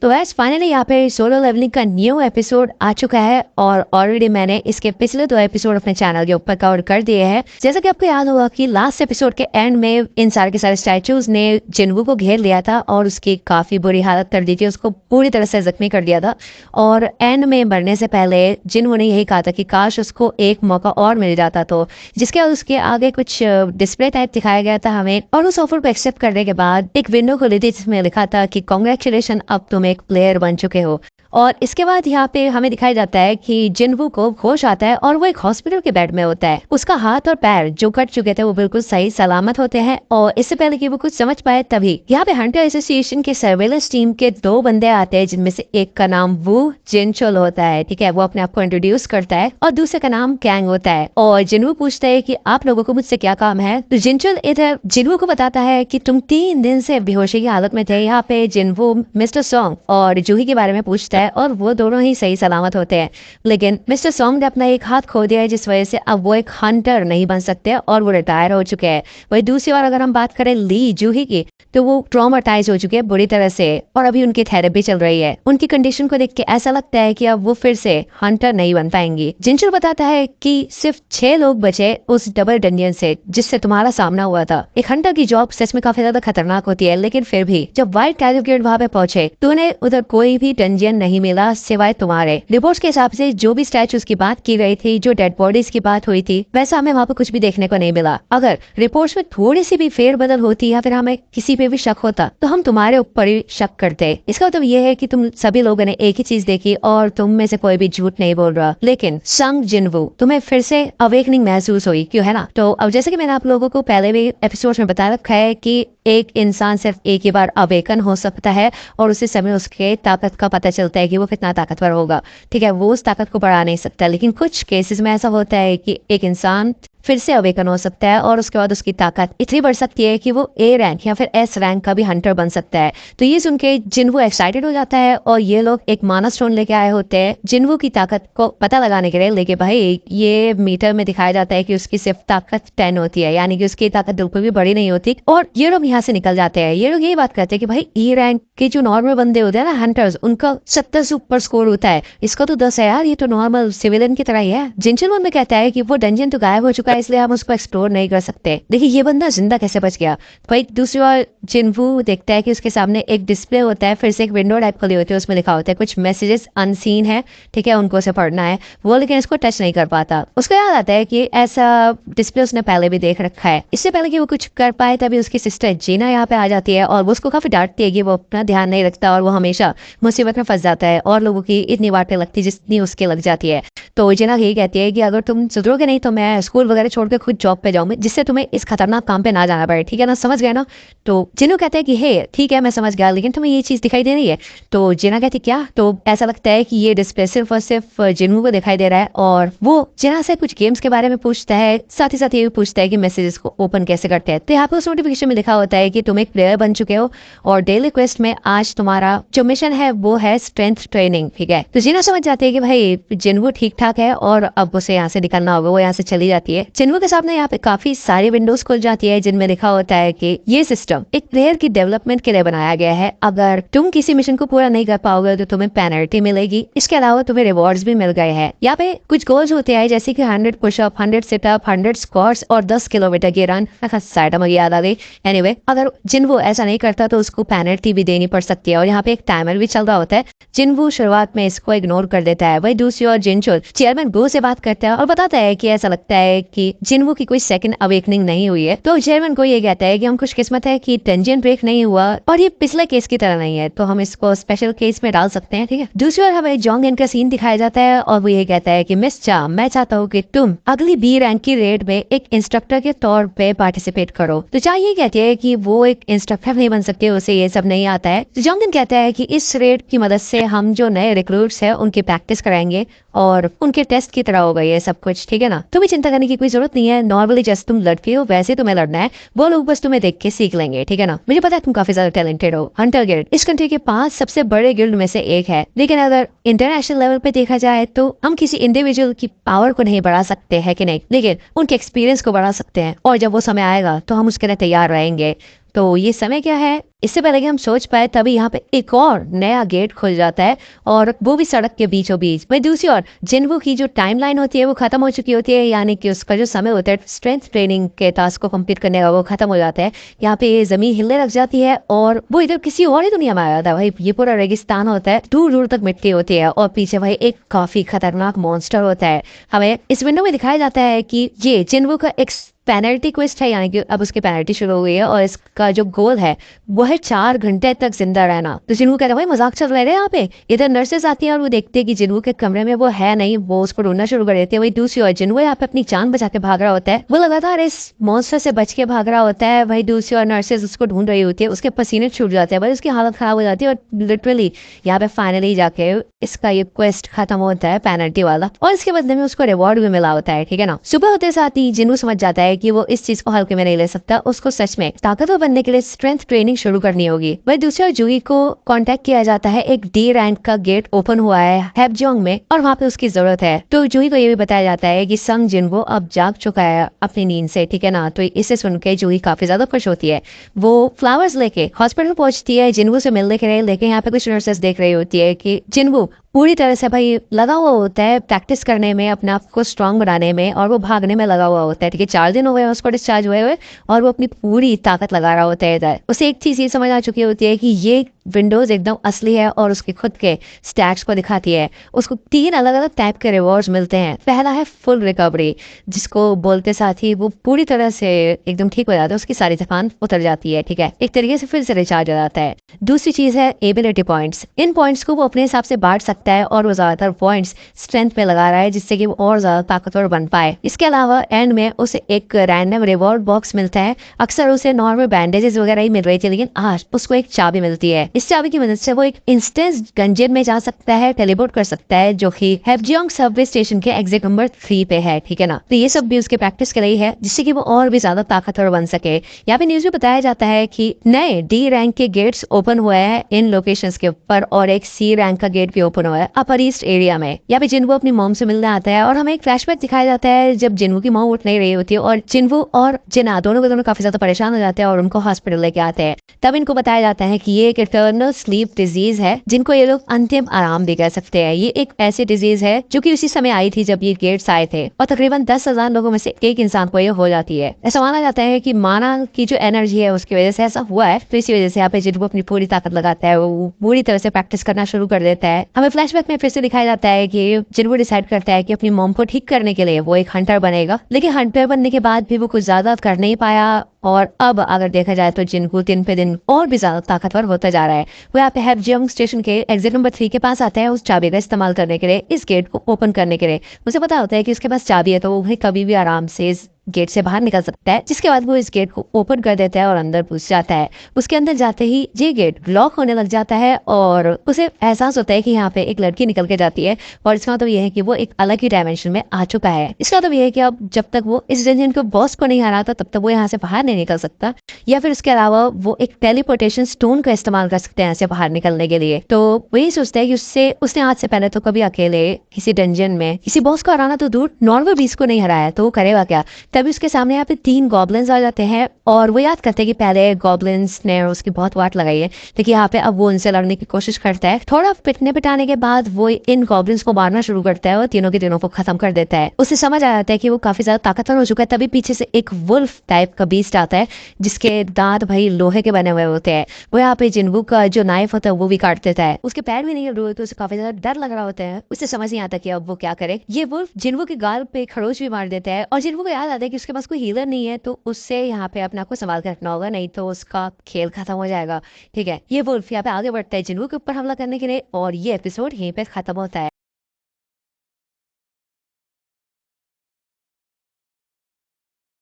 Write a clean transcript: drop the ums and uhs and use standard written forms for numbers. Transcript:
तो gas finally यहाँ पे सोलो लेवलिंग का न्यू एपिसोड आ चुका है और ऑलरेडी मैंने इसके पिछले 2 एपिसोड अपने चैनल के ऊपर कवर कर दिए हैं। जैसा कि आपको याद होगा कि लास्ट एपिसोड के एंड में इन सारे के सारे स्टैचूज ने जिन्वू को घेर लिया था और उसकी काफी बुरी हालत कर दी थी, उसको पूरी तरह से जख्मी कर दिया था। और एंड में मरने से पहले जिन्वू ने यही कहा था कि काश उसको एक मौका और मिल जाता, तो जिसके बाद उसके आगे कुछ डिस्प्ले टाइप दिखाया गया था हमें, और उस ऑफर को एक्सेप्ट करने के बाद एक विंडो खुली थी जिसमें लिखा था कि कांग्रेचुलेशन, अब तुम एक प्लेयर बन चुके हो। और इसके बाद यहाँ पे हमें दिखाई जाता है कि जिन्वू को होश आता है और वो एक हॉस्पिटल के बेड में होता है। उसका हाथ और पैर जो कट चुके थे वो बिल्कुल सही सलामत होते हैं और इससे पहले कि वो कुछ समझ पाए तभी यहाँ पे हंटर एसोसिएशन के सर्वेलेंस टीम के 2 बंदे आते हैं, जिनमें से एक का नाम वू जिनचोल होता है, ठीक है, वो अपने आप को इंट्रोड्यूस करता है, और दूसरे का नाम कैंग होता है। और जिन्वू पूछता है कि आप लोगों को मुझसे क्या काम है। तो जिनचोल इधर जिन्वू को बताता है कि तुम 3 दिन से बेहोशी की हालत में थे। यहाँ पे जिन्वू मिस्टर सॉन्ग और जूही के बारे में पूछता है और वो दोनों ही सही सलामत होते हैं, लेकिन मिस्टर सॉन्ग ने अपना एक हाथ खो दिया है, जिस वजह से अब वो एक हंटर नहीं बन सकते और वो रिटायर हो चुके हैं। वही दूसरी ओर अगर हम बात करें ली जूही की, तो वो ट्रॉमाटाइज हो चुके हैं बुरी तरह से और अभी उनकी थेरेपी चल रही है। उनकी कंडीशन को देख के ऐसा लगता है कि अब वो फिर से हंटर नहीं बन पाएंगी। जिनचुल बताता है कि सिर्फ 6 लोग बचे उस डबल डंजन से जिससे तुम्हारा सामना हुआ था। एक हंटर की जॉब सच में काफी ज्यादा खतरनाक होती है, लेकिन फिर भी जब व्हाइट कैलिब्रेट वहां पे पहुंचे तो उन्हें उधर कोई भी डंजन नहीं मिला सिवाय तुम्हारे। रिपोर्ट्स के हिसाब से जो भी स्टैचूज की बात की गई थी, जो डेड बॉडीज की बात हुई थी, वैसा हमें वहाँ पे कुछ भी देखने को नहीं मिला। अगर रिपोर्ट्स में थोड़ी सी भी फेरबदल होती या फिर हमें किसी पे भी शक होता तो हम तुम्हारे ऊपर ही शक करते। इसका मतलब ये है कि तुम सभी लोगों ने एक ही चीज देखी और तुम में से कोई भी झूठ नहीं बोल रहा। लेकिन संग जिन्वू, तुम्हें फिर से अवेकनिंग महसूस हुई, क्यों, है ना? तो अब जैसे कि मैंने आप लोगों को पहले भी एपिसोड में बता रखा है कि एक इंसान सिर्फ एक ही बार अवेकन हो सकता है और उसी समय उसके ताकत का पता चलता है कि वो कितना ताकतवर होगा, ठीक है। वो उस ताकत को बढ़ा नहीं सकता, लेकिन कुछ केसेस में ऐसा होता है कि एक इंसान फिर से अवेकन हो सकता है और उसके बाद उसकी ताकत इतनी बढ़ सकती है कि वो ए रैंक या फिर एस रैंक का भी हंटर बन सकता है। तो ये सुन के जिन्वू एक्साइटेड हो जाता है और ये लोग एक माना स्टोन लेके आए होते हैं जिन्वू की ताकत को पता लगाने के लिए। लेकिन भाई ये मीटर में दिखाया जाता है कि उसकी सिर्फ ताकत 10 होती है, यानी कि उसकी ताकत बिल्कुल भी बड़ी नहीं होती। और ये लोग यहाँ से निकल जाते हैं। ये लोग यही बात करते हैं कि भाई ई रैंक के जो नॉर्मल बंदे होते हैं ना हंटर्स, उनका 70 से ऊपर स्कोर होता है, इसका तो 10 है यार, ये तो नॉर्मल सिविलियन की तरह ही है। जिनचुल में कहता है कि वो डंजन तो गायब हो चुका है, इसलिए हम उसको एक्सप्लोर नहीं कर सकते। देखिए ये बंदा जिंदा कैसे बच गया। भाई दूसरी ओर जिन्वू देखता है कि उसके सामने एक डिस्प्ले होता है, फिर से एक विंडो टाइप खुली होती है, उसमें लिखा होता है कुछ मैसेजेस अनसीन है, ठीक है, उनको उसे पढ़ना है वो, लेकिन इसको टच नहीं कर पाता। उसको याद आता है कि ऐसा डिस्प्ले उसने पहले भी देख रखा है। इससे पहले कि वो कुछ कर पाए तभी उसकी सिस्टर जीना यहाँ पे आ जाती है और वो उसको काफी डांटती है कि वो अपना ध्यान नहीं रखता और वो हमेशा मुसीबत में फंस जाता है और लोगों की इतनी वाटें लगती जितनी उसके लग जाती है। तो जीना यही कहती है कि अगर तुम सुधरोगे नहीं तो मैं स्कूल वगैरह छोड़ के खुद जॉब पे जाऊंगी, जिससे तुम्हें इस खतरनाक काम पे ना जाना पड़े, ठीक है ना, समझ गए ना? तो जिन्नू कहते हैं कि हे ठीक है मैं समझ गया, लेकिन तुम्हें ये चीज दिखाई दे रही है? तो जिना कहती क्या? तो ऐसा लगता है कि ये डिस्प्ले सिर्फ और सिर्फ जिन्नू को दिखाई दे रहा है और वो जिना से कुछ गेम्स के बारे में पूछता है, साथ ही साथ ये भी पूछता है कि मैसेजेस को ओपन कैसे करते हैं। तो यहाँ पे उस नोटिफिकेशन में लिखा होता है कि तुम एक प्लेयर बन चुके हो और डेली क्वेस्ट में आज तुम्हारा जो मिशन है वो है स्ट्रेंथ ट्रेनिंग, ठीक है। तो जिना समझ जाते हैं कि भाई जिन्वू ठीक ठाक है और अब उसे यहाँ से निकलना होगा। वो यहाँ से चली जाती है। जिन्वू के सामने यहाँ पे काफी सारी विंडोज खुल जाती है जिनमें लिखा होता है कि ये सिस्टम एक प्लेयर की डेवलपमेंट के लिए बनाया गया है। अगर तुम किसी मिशन को पूरा नहीं कर पाओगे तो तुम्हें पेनल्टी मिलेगी। इसके अलावा तुम्हें रिवॉर्ड्स भी मिल गए हैं। यहाँ पे कुछ गोल्स होते हैं जैसे कि 100 पुशअप, 100 सिटअप, 100 स्क्वाट्स और 10 किलोमीटर की रन। साइड में याद आ गई। एनीवे अगर जिन्वू ऐसा नहीं करता तो उसको पेनल्टी भी देनी पड़ सकती है और यहाँ पे एक टाइमर भी चल रहा होता है। जिन्वू शुरुआत में इसको इग्नोर कर देता है। वही दूसरी ओर जिनचुल चेयरमैन गो से बात करता है और बताता है कि ऐसा लगता है कि जिन्वू की कोई सेकंड अवेकनिंग नहीं हुई है। तो चेयरमैन को ये कहता है कि हम खुशकिस्मत है कि डंजन ब्रेक नहीं हुआ और ये पिछले केस की तरह नहीं है, तो हम इसको स्पेशल केस में डाल सकते हैं, ठीक है। दूसरी ओर हमें जोंग इन का सीन दिखाया जाता है और वो ये कहता है कि मिस चा, मैं चाहता हूँ कि तुम अगली बी रैंक की रेड में एक इंस्ट्रक्टर के तौर पे पार्टिसिपेट करो। तो चा ये कहती है कि वो एक इंस्ट्रक्टर नहीं बन सकते, उसे ये सब नहीं आता है। तो जोंग इन कहता है कि इस रेड की मदद से हम जो नए रिक्रूट्स है उनकी प्रैक्टिस कराएंगे और उनके टेस्ट की तरह होगा ये सब कुछ, ठीक है ना। तुम्हें चिंता करने की कोई जरूरत नहीं है। नॉर्मली जैसे तुम लड़ती हो वैसे तुम्हें लड़ना है, वो लोग बस तुम्हें देख के सीख लेंगे, ठीक है ना। मुझे पता है तुम काफी ज्यादा टैलेंटेड हो। हंटर गिल्ड इस कंट्री के 5 सबसे बड़े गिल्ड में से एक है, लेकिन अगर इंटरनेशनल लेवल पे देखा जाए तो हम किसी इंडिविजुअल की पावर को नहीं बढ़ा सकते हैं कि नहीं, लेकिन उनके एक्सपीरियंस को बढ़ा सकते हैं और जब वो समय आएगा तो हम उसके लिए तैयार रहेंगे। तो ये समय क्या है, इससे पहले कि हम सोच पाए तभी यहाँ पे एक और नया गेट खुल जाता है, और वो भी सड़क के बीचों बीच। वही दूसरी ओर जिन्वू की जो टाइमलाइन होती है वो खत्म हो चुकी होती है, यानी कि उसका जो समय होता है स्ट्रेंथ ट्रेनिंग के टास्क को कंप्लीट करने का वो खत्म हो जाता है। यहाँ पे जमीन हिलने लग जाती है और वो इधर किसी और ही दुनिया में आ जाता है। भाई ये पूरा रेगिस्तान होता है, दूर दूर तक मिट्टी होती है और पीछे भाई एक काफी खतरनाक मॉन्स्टर होता है। हमें इस विंडो में दिखाया जाता है कि ये जिन्वू का एक पेनल्टी क्वेस्ट है, यानी कि अब उसकी पेनल्टी शुरू हो गई है और इसका जो गोल है वो है 4 घंटे तक जिंदा रहना। तो जिन्वू कहता है भाई मजाक चल रहे हैं यहाँ पे। इधर नर्सेस आती हैं और वो देखते हैं कि जिन्वू के कमरे में वो है नहीं, वो उसको ढूंढना शुरू कर देते हैं। वही दूसरी ओर जिन्वू यहाँ पे अपनी जान बचा के भाग रहा होता है, वो लगातार इस मॉन्स्टर से बच के भाग रहा होता है। वही दूसरी ओर नर्सेस उसको ढूंढ रही होती है, उसके पसीने छूट जाते हैं, भाई उसकी हालत खराब हो जाती है और लिटरली यहाँ पे फाइनली जाके इसका ये क्वेस्ट खत्म होता है पेनल्टी वाला, और इसके बदले में उसको रिवॉर्ड भी मिला होता है। ठीक है ना। सुबह होते साथ ही जिन्वू समझ जाता है कि वो इस चीज को हल्के में नहीं ले सकता, उसको सच में ताकतवर बनने के लिए स्ट्रेंथ ट्रेनिंग शुरू करनी होगी। वही दूसरी ओर जूही को कांटेक्ट किया जाता है, एक डी रैंक का गेट ओपन हुआ है हैपजोंग में और वहाँ पे उसकी जरूरत है। तो जूही को ये भी बताया जाता है कि संग जिन्वू अब जाग चुका है अपनी नींद से। ठीक है ना। तो इसे सुन के जूही काफी ज्यादा खुश होती है। वो फ्लावर्स लेके हॉस्पिटल पहुंचती है जिन्वू से मिलने के लिए, लेकिन यहाँ पे कुछ नर्सेस देख रही होती है कि जिन्वू पूरी तरह से भाई लगा हुआ होता है प्रैक्टिस करने में, अपने आप को स्ट्रांग बनाने में, और वो भागने में लगा हुआ होता है। ठीक है। 4 दिन हो गए उसको डिस्चार्ज हुए और वो अपनी पूरी ताकत लगा रहा होता है इधर। उसे एक चीज ये समझ आ चुकी होती है कि ये विंडोज एकदम असली है और उसके खुद के स्टैट्स को दिखाती है। उसको 3 अलग अलग टाइप के रिवॉर्ड्स मिलते हैं। पहला है फुल रिकवरी, जिसको बोलते साथ ही वो पूरी तरह से एकदम ठीक हो जाता है, उसकी सारी थकान उतर जाती है। ठीक है। एक तरीके से फिर से रिचार्ज हो जाता है। दूसरी चीज है एबिलिटी पॉइंट्स। इन पॉइंट्स को वो अपने हिसाब से बांट सकता है और वो ज्यादातर पॉइंट्स स्ट्रेंथ पे लगा रहा है, जिससे कि वो और ज्यादा ताकतवर बन पाए। इसके अलावा एंड में उसे एक रैंडम रिवॉर्ड बॉक्स मिलता है। अक्सर उसे नॉर्मल बैंडेजेस वगैरह ही मिल रही थी, लेकिन आज उसको एक चाबी मिलती है। इस चाबी की मदद से वो एक इंस्टेंट गंजिन में जा सकता है, टेलीपोर्ट कर सकता है, जो कि हैपजियोंग सबवे स्टेशन के एग्जिट नंबर 3 पे है। ठीक है ना। तो ये सब भी उसके प्रैक्टिस के लिए है, जिससे कि वो और भी ज्यादा ताकतवर बन सके। यहाँ पे न्यूज में बताया जाता है कि नए डी रैंक के गेट्स ओपन हुए हैं इन लोकेशंस के ऊपर, और एक सी रैंक का गेट भी ओपन हुआ है अपर ईस्ट एरिया में। यहाँ पे जिन्वू अपनी मॉम से मिलने आता है और हमें एक फ्लैशबैक दिखाया जाता है जब जिन्वू की मॉम उठ नहीं रही होती है और जिन्वू और जिना दोनों के दोनों काफी ज्यादा परेशान हो जाते हैं और उनको हॉस्पिटल लेके आते हैं। तब इनको बताया जाता है कि ये एक इटर्नल स्लीप डिजीज है, जिनको ये लोग अंतिम आराम भी कह सकते हैं। ये एक ऐसी डिजीज है जो कि उसी समय आई थी जब ये गेट्स आए थे, और तकरीबन 10,000 लोगों में से एक इंसान को ये हो जाती है। ऐसा माना जाता है कि माना की जो एनर्जी है उसकी वजह से ऐसा हुआ है। तो इसी वजह से यहाँ पे जिन्वू अपनी पूरी ताकत लगाता है, वो पूरी तरह से प्रैक्टिस करना शुरू कर देता है। हमें फ्लैशबैक में फिर से दिखाया जाता है कि जिन्वू डिसाइड करता है कि अपनी मॉम को ठीक करने के लिए वो एक हंटर बनेगा, लेकिन हंटर बनने के बाद भी वो कुछ ज्यादा कर नहीं पाया, और अब अगर देखा जाए तो जिन्वू दिन पे दिन और भी ज्यादा ताकतवर होता जा रहा है। वो यहाँ पे हैपजियोंग स्टेशन के एग्जिट नंबर 3 के पास आता है उस चाबी का इस्तेमाल करने के लिए, इस गेट को ओपन करने के लिए। उसे पता होता है कि उसके पास चाबी है, तो वो कभी भी आराम से इस गेट से बाहर निकल सकता है। जिसके बाद वो इस गेट को ओपन कर देता है और अंदर घुस जाता है। उसके अंदर जाते ही ये गेट लॉक होने लग जाता है और उसे एहसास होता है कि यहाँ पे एक लड़की निकल के जाती है, और इसका मतलब ये है कि वो एक अलग ही डायमेंशन में आ चुका है। इसका मतलब ये है कि अब जब तक वो इस डंजन के बॉस को नहीं हराता तब तक वो यहाँ से बाहर नहीं निकल सकता, या फिर उसके अलावा वो एक टेलीपोर्टेशन स्टोन का इस्तेमाल कर सकते हैं यहाँ से बाहर निकलने के लिए। तो वही सोचता है कि उसने आज से पहले तो कभी अकेले किसी डंजन में किसी बॉस को हराना तो दूर नॉर्मल बीस को नहीं हराया, तो वो करेगा क्या। तभी उसके सामने यहाँ पे 3 गॉब्लिन्स आ जाते हैं और वो याद करते हैं कि पहले गॉब्लिन्स ने उसकी बहुत वाट लगाई है, लेकिन यहाँ पे अब वो उनसे लड़ने की कोशिश करता है। थोड़ा पिटने पिटाने के बाद वो इन गॉब्लिन्स को मारना शुरू करता है और तीनों के तीनों को खत्म कर देता है। उसे समझ आ जाता है कि वो काफी ज्यादा ताकतवर हो चुका है। तभी पीछे से एक वुल्फ टाइप का बीस्ट आता है, जिसके दांत भाई लोहे के बने हुए होते हैं। वो यहाँ पे जिन्वू का जो नाइफ होता है वो भी काट देता है। उसके पैर भी नहीं हिल रहे होते, उसे काफी ज्यादा डर लग रहा होता है। उसे समझ नहीं आता कि अब वो क्या करे। ये वुल्फ जिन्वू के गाल पे खरोच भी मार देता है और जिन्वू को याद आता है कि उसके पास कोई हीलर नहीं है, तो उससे यहाँ पे अपने आप को संभाल कर रखना होगा, नहीं तो उसका खेल खत्म हो जाएगा। ठीक है। ये वुल्फ यहाँ पे आगे बढ़ता है जिन्वू के ऊपर हमला करने के लिए, और ये एपिसोड यहीं पे खत्म होता है।